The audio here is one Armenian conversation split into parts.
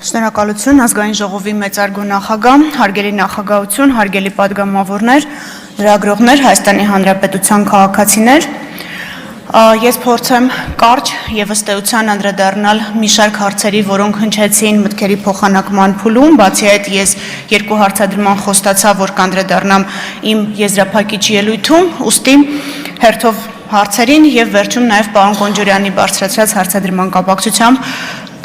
Շնորհակալություն ազգային ժողովի մեծարգո նախագահ, հարգելի նախագահություն, հարգելի պատգամավորներ, լրագրողներ, Հայաստանի Հանրապետության քաղաքացիներ, ես փորձեմ կարճ եւ ըստ էության անդրադառնալ մի շարք հարցերի, որոնք հնչեցին մտքերի փոխանակման փուլում, բացի այդ ես երկու հարցադրման խոստացա, որ կանդրադառնամ իմ եզրափակիչ ելույթում, ուստի հերթով հարցերին եւ վերջում նաեւ պարոն Կոնջորյանի բարձրացրած հարցադրման կապակցությամբ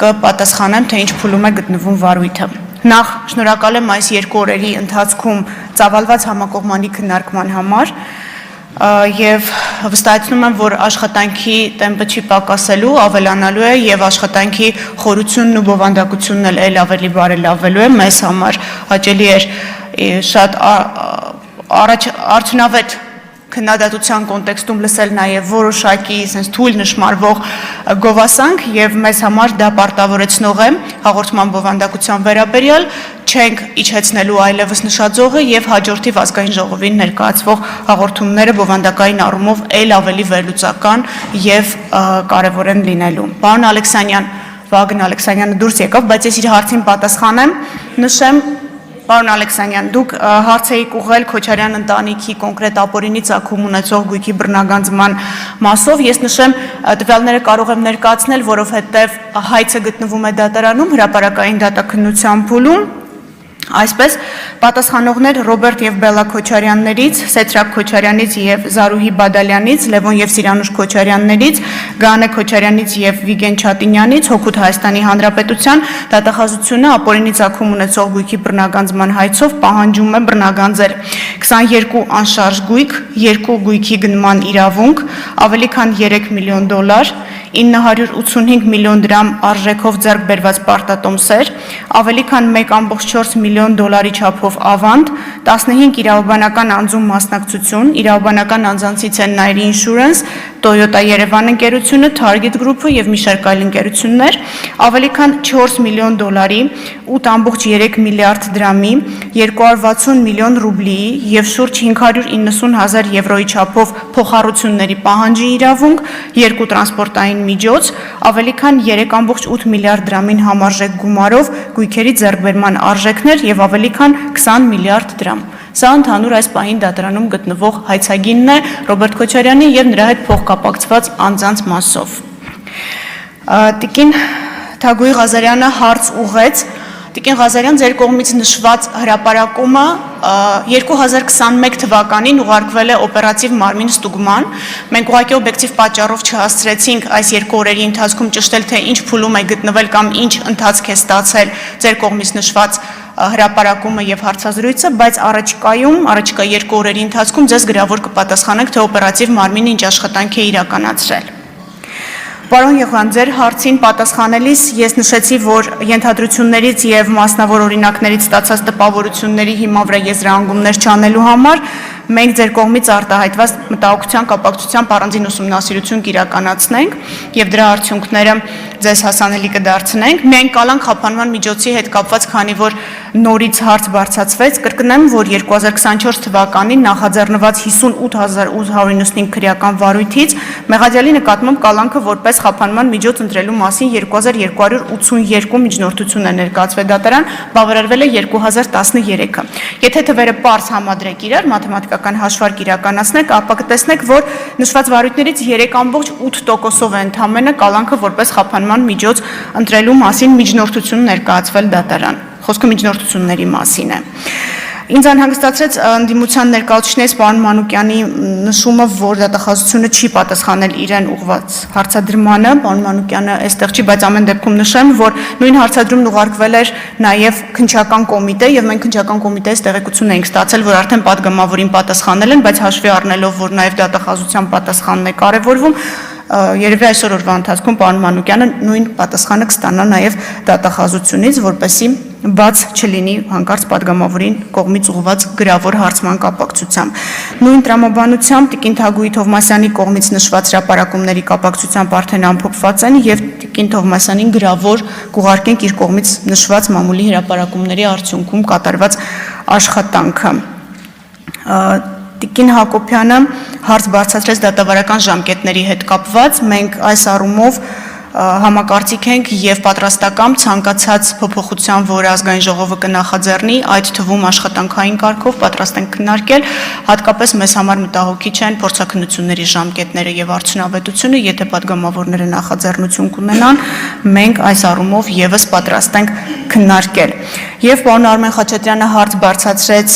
կպատասխանեմ, թե ինչ փուլում է գտնվում վարույթը։ Նախ շնորհակալ եմ այս երկու օրերի ընթացքում ծավալված համակողմանի քննարկման համար եւ վստահեցնում եմ, որ աշխատանքի տեմպը չի պակասելու, ավելանալու է եւ աշխատանքի խորությունն ու բովանդակությունն էլ ավելի բարելավելու է մեզ համար։ Հաճելի էր շատ արդյունավետ քննադատության կոնտեքստում լսել նաև որոշակի թույլ նշмарվող գովասանք եւ մեզ համար դա պարտավորեցնող է հաղորդման բովանդակության վերաբերյալ չենք իջեցնելու այլևս նշաձողը եւ հաջորդիվ ազգային ժողովին ներկայացվող հաղորդումները բովանդակային առումով ել ավելի վերլուծական եւ կարեւոր են լինելու։ Պարոն Ալեքսանյան, Վագն Ալեքսանյանը դուրս եկավ, բայց ես իր հարցին պատասխանեմ, նշեմ Պարոն Ալեքսանյան, դուք հարց եք ուղղել Քոչարյան ընտանիքի կոնկրետ ապօրինի ծագում ունեցող գույքի բռնագանձման մասով, ես նշեմ տվյալները կարող եմ ներկայացնել, որովհետև հայցը գտնվում է դատարանում, հրապարակային դատաքննության փուլում, այսպես պատասխանողներ Ռոբերտ եւ Բելլա Քոչարյաններից, Սեթրակ Քոչարյանից եւ Զարուհի Բադալյանից, Լևոն եւ Սիրանուշ Քոչարյաններից, Գանե Քոչարյանից եւ Վիգեն Չատինյանից, Հօգուտ Հայաստանի Հանրապետության դատախազությունը ապօրինի ծագում ունեցող գույքի բռնագանձման հայցով պահանջում է բռնագանձել 22 անշարժ գույք, 2 գույքի գնման իրավունք, ավելի քան $3 միլիոն, 985 միլիոն դրամ արժեքով ձեռք բերված պարտատոմսեր, ավելի քան $1.4 միլիոն չափով ավանդ, 15 իրավաբանական անձում մասնակցություն, իրավաբանական անձանցից են Nairi Insurance, Toyota Երևան ընկերությունը, Target Group-ը եւ մի շարք այլ ընկերություններ, ավելի քան $4 միլիոն, 8.3 միլիարդ դրամի, 260 միլիոն ռուբլիի եւ շուրջ 590,000 եվրոյի չափով փոխառությունների պահանջի իրավունք, 2 տրանսպորտային միջոց, ավելի քան 3.8 միլիարդ դրամին համարժեք գումարով գույքերի ձեռքբերման արժեքներ եւ ավելի քան 20 միլիարդ դրամ։ Սա ընդհանուր այս պահին դատարանում գտնվող հայցագինն է Ռոբերտ Քոչարյանի եւ նրա հետ փոխկապակցված անձանց մասով։ Տիկին Թագուհի Ղազարյանը հարց ուղղեց Տիկին Ղազարյան, ձեր կողմից նշված հրապարակումը 2021 թվականին ուղարկվել է օպերատիվ մարմին ստուգման։ Մենք ուղղակի օբյեկտիվ պատճառով չհասցրեցինք այս երկու օրերի ընթացքում ճշտել, թե ինչ փուլում է գտնվել կամ ինչ ընթացք է ստացել ձեր կողմից նշված հրապարակումը եւ հարցազրույցը, բայց առաջիկա երկու օրերի ընթացքում ձեզ գրավոր կպատասխանենք, թե օպերատիվ մարմինը ինչ աշխատանք է իրականացրել։ Պարոն Եղան, ձեր հարցին պատասխանելիս ես նշեցի, որ ենթադրություններից եւ մասնավոր օրինակներից ստացած տպավորությունների հիման վրա եզրահանգումներ չանելու համար մենք ձեր կողմից արտահայտված մտահոգության կապակցությամբ առանձին ուսումնասիրություն կիրականացնենք եւ դրա արդյունքները ձեզ հասանելի կդարձնենք։ Միայն կալանք խափանման միջոցի հետ կապված, քանի որ նորից հարց բարձրացվեց, կրկնեմ, որ 2024 թվականին նախաձեռնված 58895 քրեական վարույթից մեղադիալի նկատմամբ կալանքը որպես խափանման միջոց ընտրելու մասին 2282 միջնորդություն է ներկայացվել դատարան, բավարարվել է 2013-ը։ Եթե թվերը պարզ համադրեք իրար, մաթեմատիկական հաշվարկ իրականացնեք, ապա կտեսնեք, որ նշված վարույթներից 3.8%-ով է ընդամենը կալանքը որպես խափանման միջոց ընտրելու մասին միջնորդություն ներկայացվել դատարան։ Խոսքը միջնորդությունների մասին է։ Ինձ անհանգստացրեց ընդդիմության ներկայացուցիչներից պարոն Մանուկյանի նշումը, որ դատախազությունը չի պատասխանել իրեն ուղղված հարցադրմանը, պարոն Մանուկյանը այստեղ չի, բայց ամեն դեպքում նշեմ, որ նույն հարցադրումն ուղարկվել էր նաև քննչական կոմիտե եւ մենք քննչական կոմիտեից տեղեկություն էինք ստացել, որ արդեն պատգամավորին պատասխանել են, բայց հաշվի առնելով, որ նաև դատախազության պատասխանն է կարևորվում, երևի այսօր օրվա ընթացքում պարոն Մանուկյանը նույն պատասխանը կստանա նաև դատախազությունից, որպեսզի բաց չլինի հանկարծ պատգամավորին կողմից ուղղված գրավոր հարցման կապակցությամբ։ Նույն տրամաբանությամբ Տիկին Թագուհի Թովմասյանի կողմից նշված հրապարակումների կապակցությամբ արդեն ամփոփված են եւ Տիկին Թովմասյանին գրավոր կուղարկենք իր կողմից նշված մամուլի հրապարակումների արդյունքում կատարված աշխատանքը։ Տիկին Հակոբյանը հարց բարձրացրեց դատավարական ժամկետների հետ կապված, մենք այս առումով համակարծիք ենք եւ պատրաստակամ ցանկացած փոփոխության, որ ազգային ժողովը կնախաձեռնի, այդ թվում աշխատանքային կարգով պատրաստ ենք քննարկել, հատկապես մեզ համար մտահոգիչ են փորձաքննությունների ժամկետները եւ արդյունավետությունը, եթե падգամավորները նախաձեռնություն կունենան, մենք այս առումով եւս պատրաստ ենք քննարկել։ Եվ պարոն Արմեն Խաչատրյանը հարց բարձրացրեց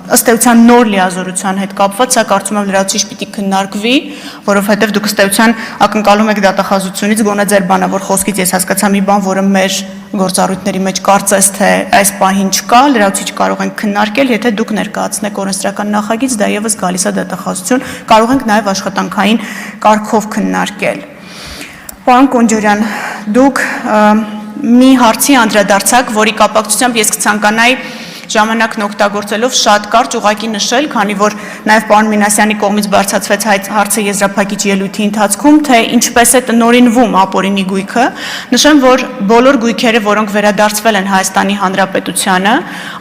ըստ էության նոր լիազորության հետ կապված, սա կարծում եմ լրացուցիչ պիտի քննարկվի, որովհետև դուք ըստ էության ակնկալում եք դատախազությունից գոնե ձեր բանավոր խոսքից ես հասկացա մի բան, որը մեր գործառույթների մեջ կարծես թե այս պահին չկա, լրացուցիչ կարող ենք քննարկել, եթե դուք ներկայացնեք օրենսդրական նախագիծ, դա եւս գալիս է դատախազություն, կարող ենք նաեւ աշխատանքային կարգով քննարկել։ Պարոն Կոնջորյան, դուք մի հարցի անդրադարձակ, որի կապակցությամբ ես կցանկանայի ժամանակն օգտագործելով շատ կարճ ուղղակի նշել, քանի որ նաև պարոն Մինասյանի կողմից բարձրացվեց հարցը եզրափակիչ ելույթի ընթացքում, թե ինչպես է տնօրինվում ապօրինի գույքը, նշեմ, որ բոլոր գույքերը, որոնք վերադարձվել են Հայաստանի Հանրապետությանը,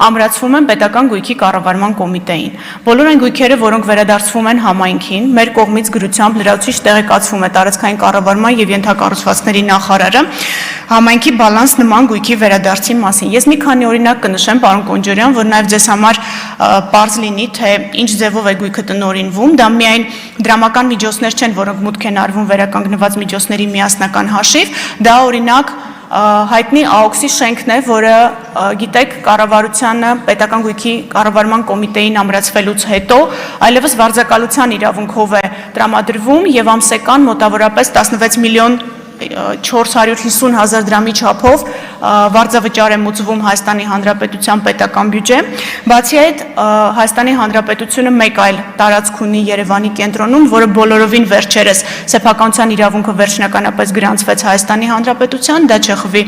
ամրացվում են պետական գույքի կառավարման կոմիտեին։ Բոլոր այն գույքերը, որոնք վերադարձվում են համայնքին, մեր կողմից գրությամբ լրացուցիչ տեղեկացվում է տարածքային կառավարման եւ ենթակառուցվածքների նախարարը համայնքի բալանս նման գույքի վերադարձի մասին։ Ես մի քանի օրինակ կնշեմ, պարոն Կոնջորյան, որ նաև ձեզ համար պարզ լինի, թե ինչ ձևով է գույքը տնօրինվում, դա միայն դրամական միջոցներ չեն, որոնք մուտք են արվում վերականգնված միջոցների միասնական հաշիվ, դա օրինակ հայտնի AOX-ի շենքն է, որը գիտեք կառավարությանը պետական գույքի կառավարման կոմիտեին ամրացվելուց հետո այլևս վարձակալության իրավունքով է տրամադրվում եւ ամսական մոտավորապես 16 միլիոն 450,000 դրամի չափով վարձավճար է մուծվում Հայաստանի Հանրապետության պետական բյուջե։ Բացի այդ, Հայաստանի Հանրապետությունը մեկ այլ տարածք ունի Երևանի կենտրոնում, որը բոլորովին վերջերս սեփականության իրավունքը վերջնականապես գրանցվեց Հայաստանի Հանրապետության, դա Չեխովի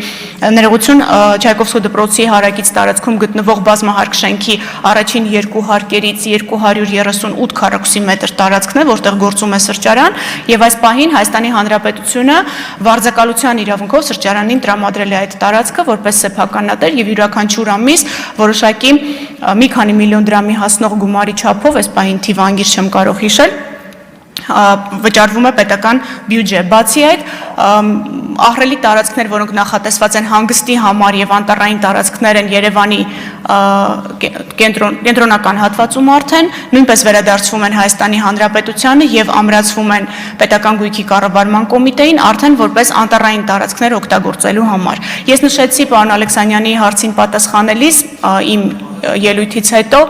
ներողություն Չայկովսկու դպրոցի հարակից տարածքում գտնվող բազմահարկ շենքի առաջին երկու հարկերից 238 քառակուսի մետր տարածքն է, որտեղ գործում է սրճարան, եւ այս պահին Հայաստանի Հանրապետությունը վարձակալության իրավունքով սրճարանին տրամադրել է այդ տարածքը որպես սեփականատեր եւ յուրաքանչյուր ամիս որոշակի մի քանի միլիոն դրամի հասնող գումարի չափով, այս պահին թիվը անգիր չեմ կարող հիշել, վճարվում է պետական բյուջե։ Բացի այդ, ահռելի տարածքներ, որոնք նախատեսված են հանգստի համար եւ անտառային տարածքներ են Երևանի կենտրոնական հատվածում արդեն, նույնպես վերադարձվում են Հայաստանի Հանրապետությանը եւ ամրացվում են պետական գույքի կառավարման կոմիտեին արդեն որպես անտառային տարածքներ օգտագործելու համար։ Ես նշեցի պարոն Ալեքսանյանի հարցին պատասխանելիս իմ ելույթից հետո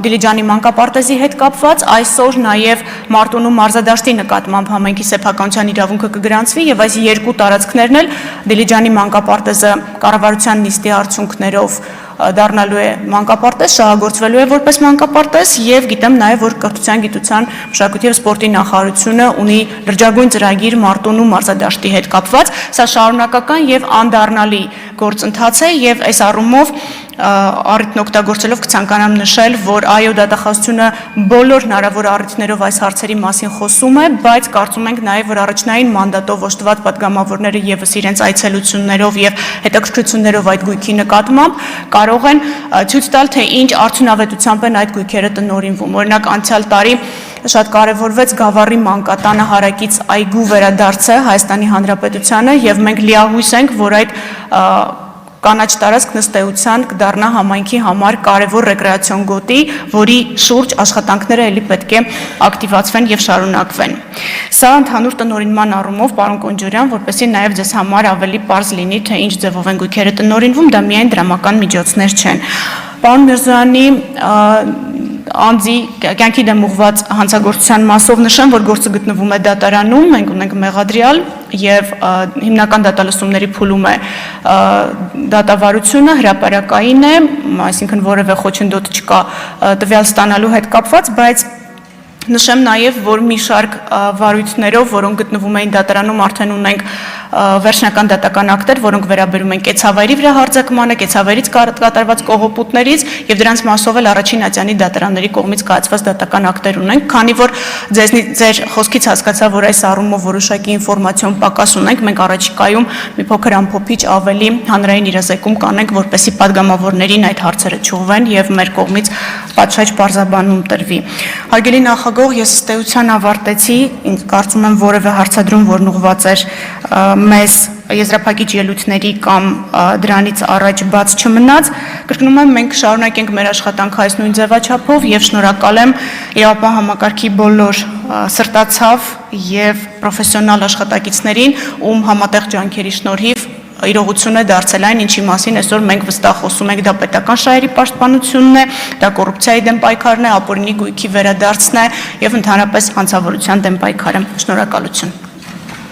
Դիլիջանի մանկապարտեզի հետ կապված այսօր նաև Մարտունու մարզադաշտի նկատմամբ համայնքի սեփականության իրավունքը կգրանցվի եւ այս երկու տարածքներն էլ Դիլիջանի մանկապարտեզը կառավարության նիստի արդյունքներով դառնալու է մանկապարտեզ, շահագործվելու է որպես մանկապարտեզ եւ գիտեմ նաեւ որ կրթության, գիտության, մշակույթի եւ սպորտի նախարարությունը ունի լրջագույն ծրագիր Մարտունու մարզադաշտի հետ կապված, սա շարունակական եւ անդառնալի գործընթաց է եւ այս առումով առիթն օգտագործելով կցանկանամ նշել, որ այո դատախազությունը բոլոր հնարավոր առիթներով այս հարցերի մասին խոսում է, բայց կարծում ենք նաև որ առաջնային մանդատով օժտված падգամավորները եւս իրենց այցելություններով եւ հետաքրքրություններով այդ գույքի նկատմամբ կարող են ցույց տալ, թե ինչ արդյունավետությամբ են այդ գույքերը տնօրինվում։ Օրինակ անցյալ տարի շատ կարևորվեց Գավառի մանկատանը հարակից այգու վերադարձը Հայաստանի Հանրապետությանը եւ մենք լիահույս ենք, որ այդ կանաչ տարածք նստեության կդառնա համայնքի համար կարևոր ռեկրեացիոն գոտի, որի շուրջ աշխատանքները ելի պետք է ակտիվացվեն եւ շարունակվեն։ Սա ընդհանուր տնօրինման առումով, պարոն Կոնջորյան, որպեսզի նաեւ ձեզ համար ավելի պարզ լինի, թե ինչ ձևով են գույքերը տնօրինվում, դա միայն դրամական միջոցներ չեն։ Պարոն Միրզոյանի անձի կյանքի դեմ ուղղված հանցագործության մասով նշեմ, որ գործը գտնվում է դատարանում, մենք ունենք մեղադրյալ եւ հիմնական դատալսումների փուլում է դատավարությունը, հրապարակային է, այսինքն որևէ խոչընդոտ չկա տվյալ ստանալու հետ կապված, բայց նշեմ նաև, որ մի շարք վարույթներով, որոնք գտնվում էին դատարանում, արդեն ունենք վերջնական դատական ակտեր, որոնք վերաբերում են կեցավայրի վրա հարձակմանը, կեցավայրից կատարված կողոպուտներից եւ դրանց մասով էլ առաջին ատյանի դատարանների կողմից կայացված դատական ակտեր ունենք, քանի որ ձեր խոսքից հասկացա, որ այս առումով որոշակի ինֆորմացիոն պակաս ունենք, մենք առաջիկայում մի փոքր ամփոփիչ ավելի հանրային իրազեկում կանենք, որպեսզի падգամավորներին այդ հարցերը չուղվեն եւ մեր կողմից պատշաճ պարզաբանում տրվի։ Հարգելի նախագահ, ես ըստ էության ավարտեցի, ինձ կարծում եմ որևէ հարցադրում, որն ուղղված էր մեզ եզրափակիչ ելույթների կամ դրանից առաջ բաց չմնաց, կրկնում եմ, մենք շարունակենք մեր աշխատանքը այս նույն ձևաչափով եւ շնորհակալ եմ ԵԱՊ համակարգի բոլոր սրտացավ եւ պրոֆեսիոնալ աշխատակիցներին, ում համատեղ ջանքերի շնորհիվ իրողություն է դարձել այն, ինչի մասին այսօր մենք վստահ խոսում ենք, դա պետական շահերի պաշտպանությունն է, դա կոռուպցիայի դեմ պայքարն է, ապօրինի գույքի վերադարձն է եւ ընդհանրապես հանցավորության դեմ պայքարը։ Շնորհակալություն։